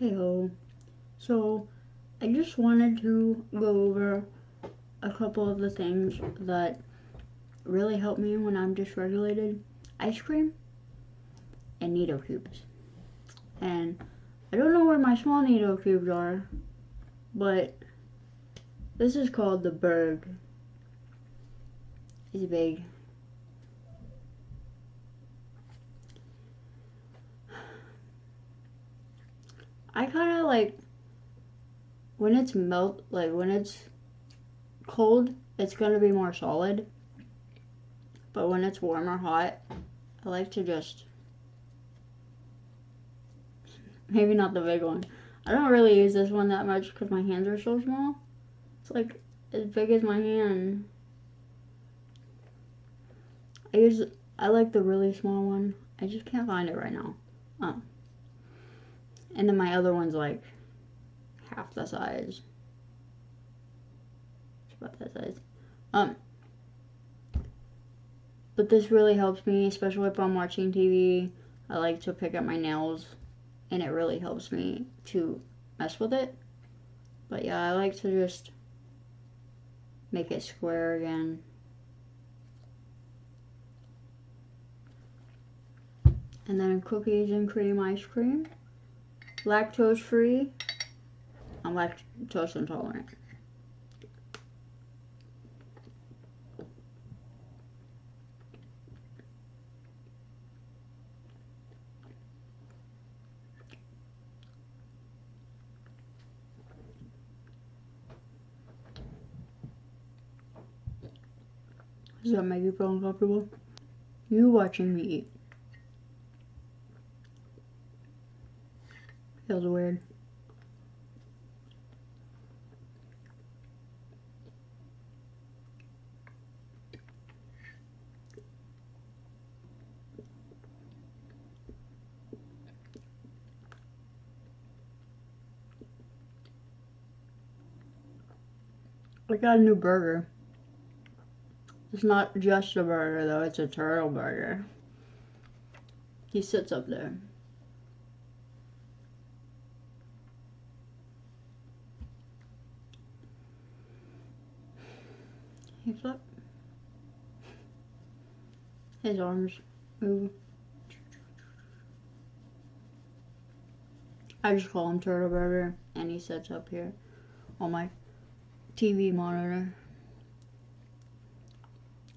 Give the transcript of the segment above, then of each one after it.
Hey ho. So, I just wanted to go over a couple of the things that really help me when I'm dysregulated. Ice cream and Nee Doh cubes. And I don't know where my small Nee Doh cubes are, but this is called the Berg. It's big. I kind of like when it's when it's cold, it's gonna be more solid. But when it's warm or hot, I like to just, maybe not the big one. I don't really use this one that much because my hands are so small. It's like as big as my hand. I like the really small one. I just can't find it right now. And then my other one's like half the size. It's about that size. But this really helps me, especially if I'm watching TV. I like to pick up my nails, and it really helps me to mess with it. But yeah, I like to just make it square again. And then cookies and cream ice cream. Lactose free. I'm lactose intolerant. Does that make you feel uncomfortable? You watching me eat. Feels weird. I got a new burger. It's not just a burger though, it's a turtle burger. He sits up there. He's up. His arms move. I just call him Turtle Burger, and he sits up here on my TV monitor.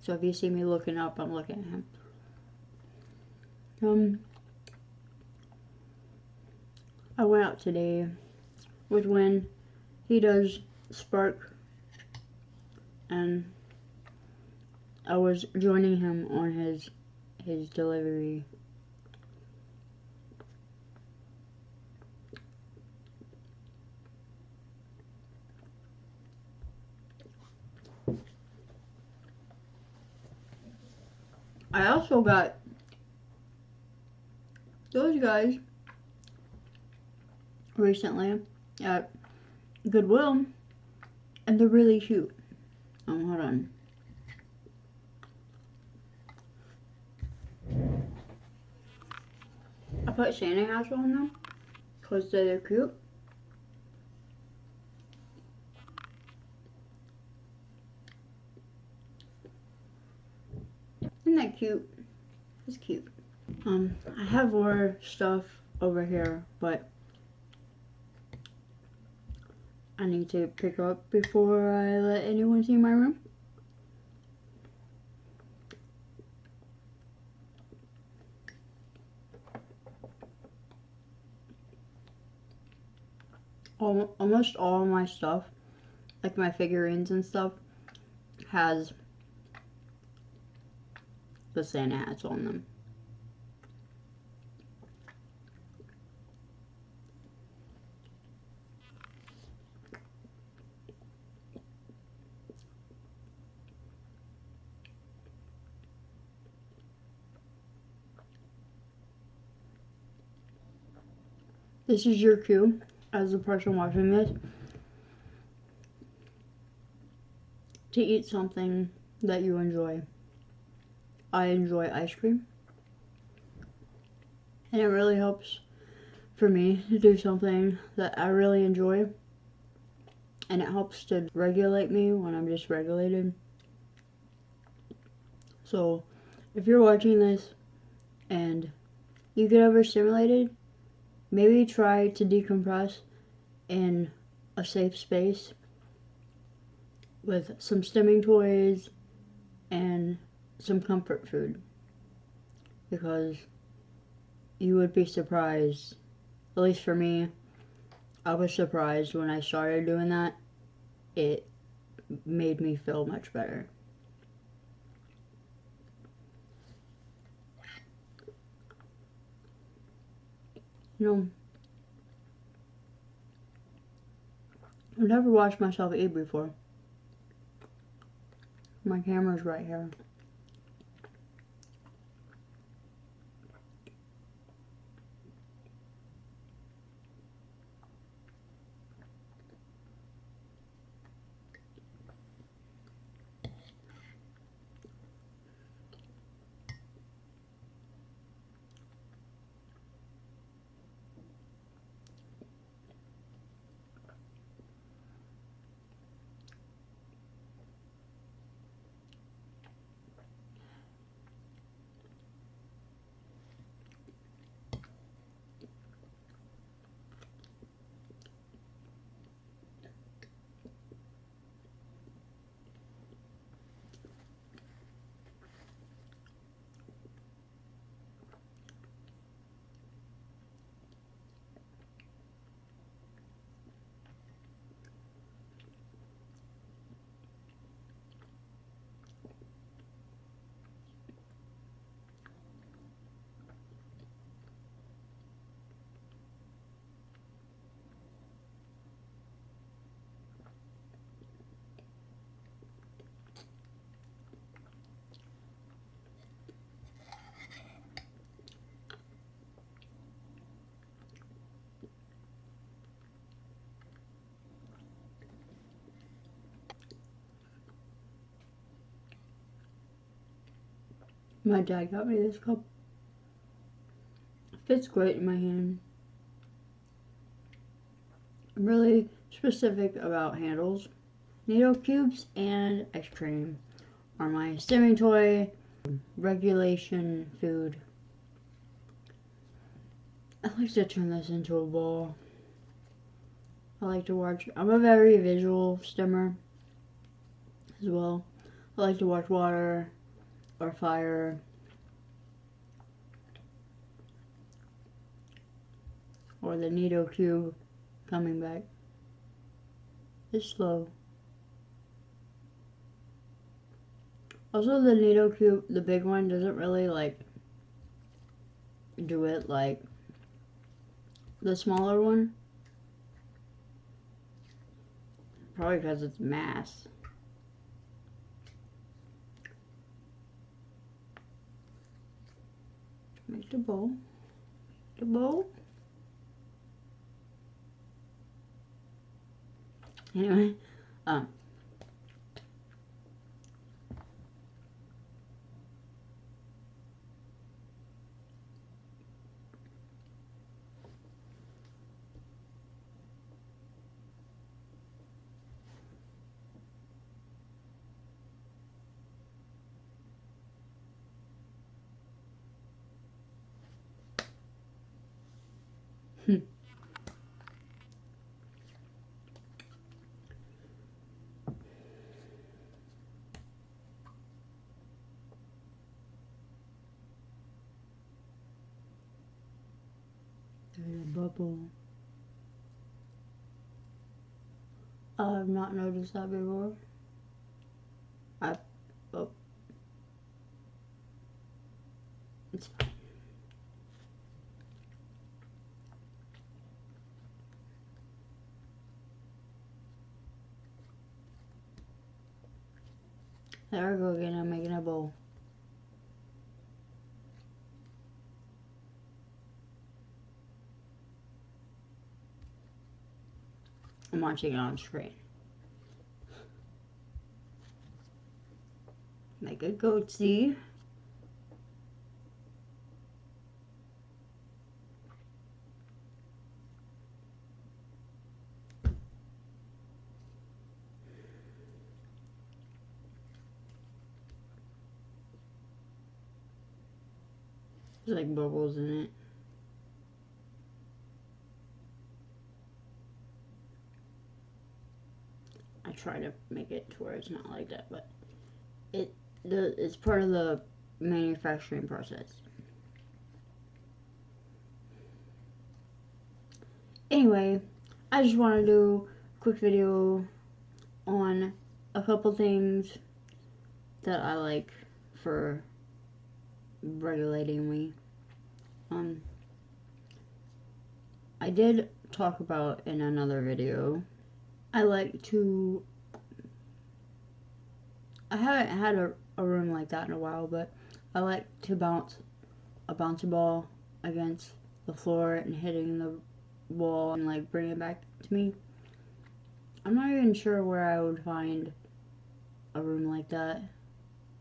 So if you see me looking up, I'm looking at him. I went out today with when he does Spark, and I was joining him on his delivery. I also got those guys recently at Goodwill, and they're really cute. Hold on. I put Santa hats on them because they're cute. Isn't that cute? It's cute. I have more stuff over here, but I need to pick up before I let anyone see my room. Almost all of my stuff, like my figurines and stuff, has the Santa hats on them. This is your cue, as the person watching this, to eat something that you enjoy. I enjoy ice cream, and it really helps for me to do something that I really enjoy, and it helps to regulate me when I'm dysregulated. So if you're watching this and you get overstimulated, maybe try to decompress in a safe space with some stimming toys and some comfort food, because you would be surprised. At least for me, I was surprised when I started doing that. It made me feel much better. You know, I've never watched myself eat before. My camera's right here. My dad got me this cup. It fits great in my hand. I'm really specific about handles. Nee Doh cubes and ice cream are my stimming toy regulation food. I like to turn this into a bowl. I like to watch, I'm a very visual stimmer as well. I like to watch water or fire. Or the Nee Doh cube coming back. It's slow. Also, the Nee Doh cube, the big one, doesn't really like do it like the smaller one. Probably because it's mass. Make the bowl. The bowl. Anyway, there's a bubble. I've not noticed that before. Oh, it's fine. There we go again, I'm making a bowl. I'm watching it on screen. Make a goatsy. There's like bubbles in it. I try to make it to where it's not like that, but it's part of the manufacturing process. Anyway, I just want to do a quick video on a couple things that I like for regulating me. I did talk about in another video, I haven't had a room like that in a while, but I like to bounce a bouncy ball against the floor and hitting the wall and like bring it back to me. I'm not even sure where I would find a room like that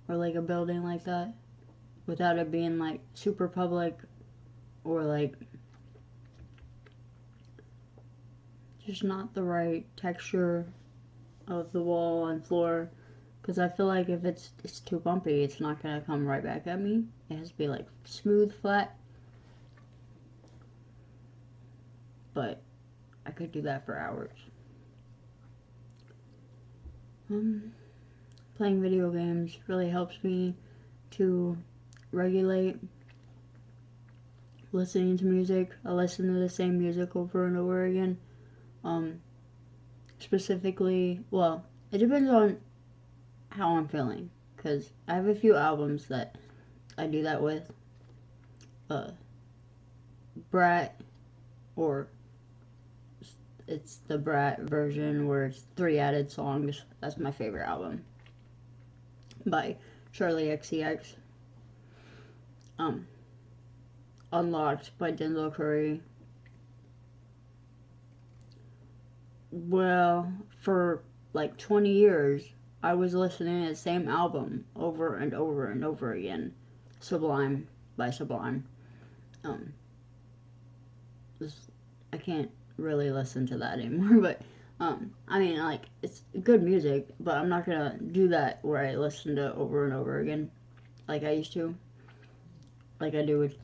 or like a building like that without it being like super public or like just not the right texture of the wall and floor, because I feel like if it's too bumpy, it's not gonna come right back at me. It has to be like smooth, flat. But I could do that for hours. Playing video games really helps me to regulate. Listening to music, I listen to the same music over and over again. Specifically, well, it depends on how I'm feeling, because I have a few albums that I do that with. Brat, or it's the Brat version where it's 3 added songs. That's my favorite album by Charlie XCX. Unlocked by Denzel Curry. Well, for like 20 years, I was listening to the same album over and over and over again. Sublime by Sublime. I can't really listen to that anymore, but I mean, like, it's good music, but I'm not gonna do that where I listen to over and over again like I used to, like I do with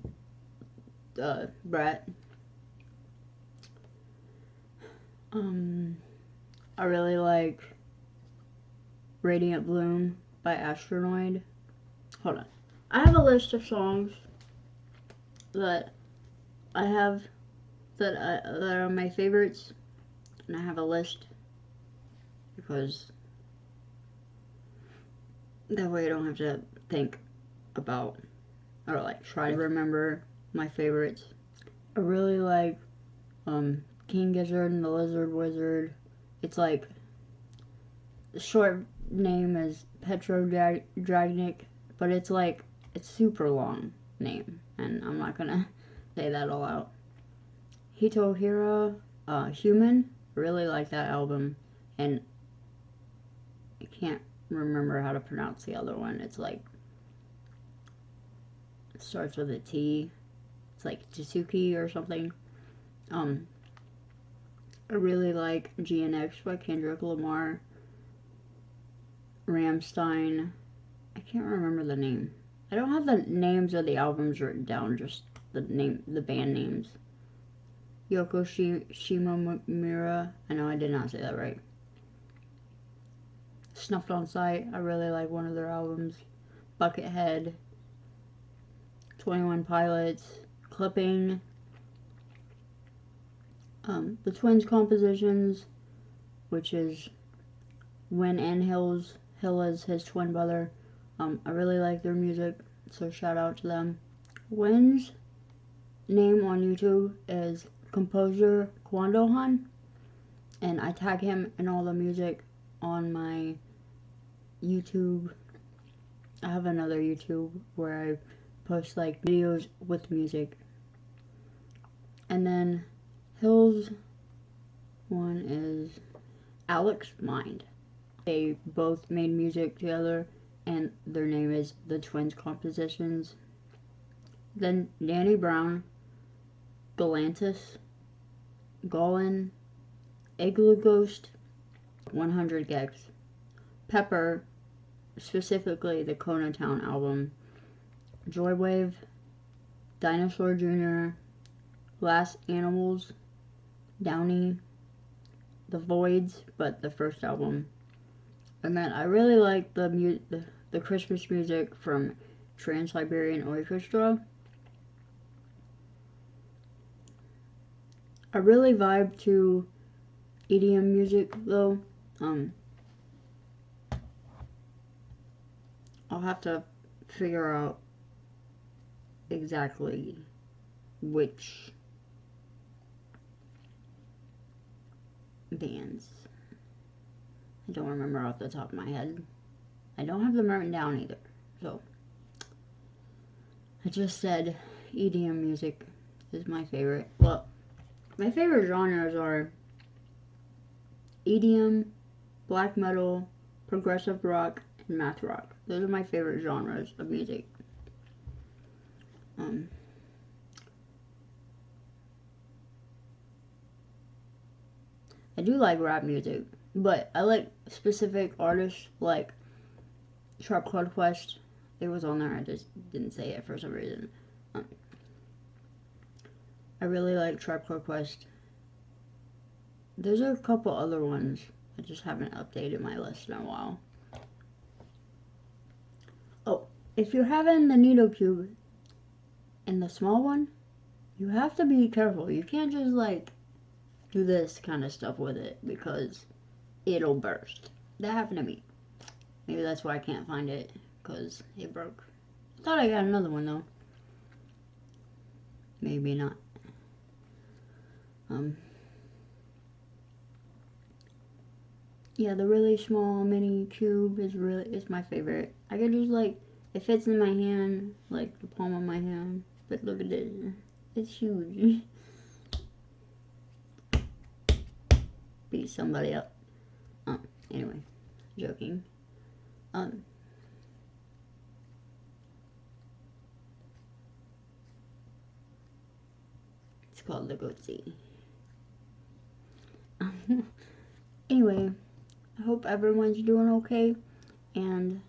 Brat. I really like Radiant Bloom by Astronoid. Hold on. I have a list of songs that I have that are my favorites, and I have a list because that way I don't have to think about or like try to remember my favorites. I really like King Gizzard and the Lizard Wizard. It's like the short name is Petro Dragnik, but it's like it's super long name, and I'm not gonna say that all out. Hitohira, Human. Really like that album, and I can't remember how to pronounce the other one. It's like it starts with a T. It's like Tsuki or something. I really like GNX by Kendrick Lamar. Ramstein. I can't remember the name. I don't have the names of the albums written down, just the band names. Yoko Shimomura. I know I did not say that right. Snuffed on Sight. I really like one of their albums. Buckethead. 21 Pilots. Clipping. The Twins compositions, which is Win and Hills. Hill is his twin brother. I really like their music, so shout out to them. Win's name on YouTube is Composer Kwandohan, and I tag him in all the music on my YouTube. I have another YouTube where I post like videos with music. And then Hill's one is Alex Mind. They both made music together, and their name is The Twins Compositions. Then Danny Brown, Galantis, Golan, Igloo Ghost, 100 Gex, Pepper, specifically the Kona Town album, Joywave, Dinosaur Jr., Last Animals, Downey, The Voids, but the first album. And then I really like the Christmas music from Trans-Siberian Orchestra. I really vibe to EDM music though. I'll have to figure out exactly which bands. I don't remember off the top of my head. I don't have them written down either. So I just said EDM music is my favorite. Well, my favorite genres are EDM, black metal, progressive rock, and math rock. Those are my favorite genres of music. I do like rap music, but I like specific artists like Sharp Cloud Quest. It was on there, I just didn't say it for some reason. I really like Sharp Cloud Quest. There's a couple other ones. I just haven't updated my list in a while. Oh, if you're having the Nee Doh cube and the small one, you have to be careful. You can't just like do this kind of stuff with it because it'll burst. That happened to me. Maybe that's why I can't find it, because it broke. I thought I got another one though. Maybe not. Yeah, the really small mini cube is my favorite. I could just like, it fits in my hand, like the palm of my hand. But look at it, it's huge. Beat somebody up. Anyway, joking. It's called the goatee. Anyway, I hope everyone's doing okay, and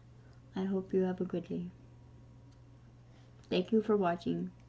I hope you have a good day. Thank you for watching.